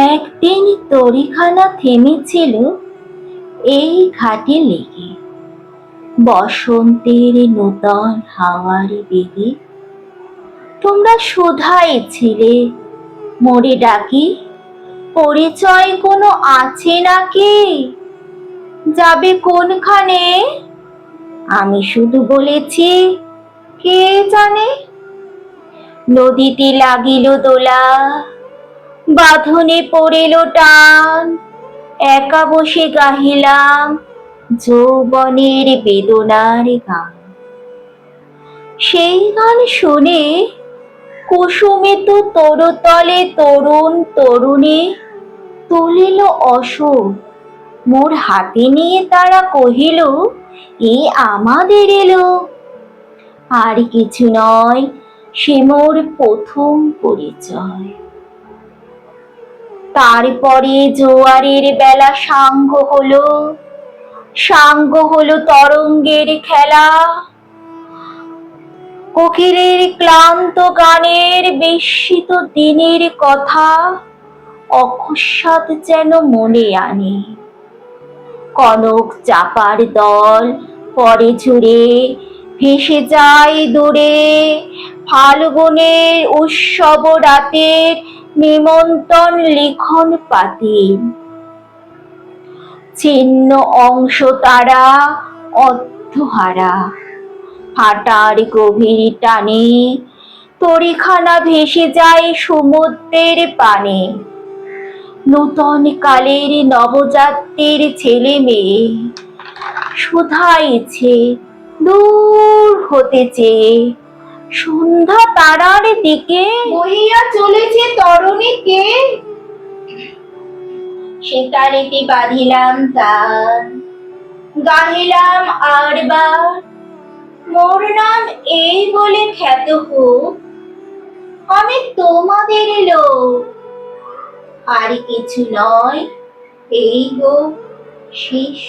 একদিন তরিখানা থেমেছিল এই ঘাটে লেগে, বসন্তের নূতন হাওয়ার বেগে। তোমরা শোধাই ছিলে মোরে ডাকি, পরিচয় কোনো আছে নাকি? যাবে কোনখানে? আমি শুধু বলেছি কে জানে। নদীতে লাগিল দোলা, বাঁধনে পড়িল টান, একা বসে গাহিলাম যৌবনের বেদনার গান। সেই গান শুনে কুসুমে তো তরুতলে তরুণ তরুণী তুলিল অসুর, মোর হাতে নিয়ে তারা কহিল এ আমাদের এলো। আর কিছু নয়, সে মোর প্রথম পরিচয়। তারপরে জোয়ারের বেলা সাঙ্গ হলো তরঙ্গের খেলা। কোকিলের ক্লান্ত গানের বিস্মিত দিনের কথা অকস্মাৎ যেন মনে আনে। কনক চাপার দল পরে ঝরে ভেসে যায় দূরে, ফাল্গুনের উৎসব রাতের নিমন্ত্রণ লিখন পাতি। ছিন্ন অংশ তারা অর্থহারা, হাঁটার গভীর টানে তরিখানা ভেসে যায় সমুদ্রের পানে। নূতন কালের নবজাতের ছেলে মেয়ে শুধাইছে দূর হতে চেয়ে, সন্ধ্যা তারার দিকে বহিয়া চলেছে তরুণীকে। সেতারেতে বাঁধিলাম তান, গাহিলাম আরবার মোর নাম এই বলে খ্যাত হোক, আমি তোমাদের লোক। আর কিছু নয়, এই গো শেষ।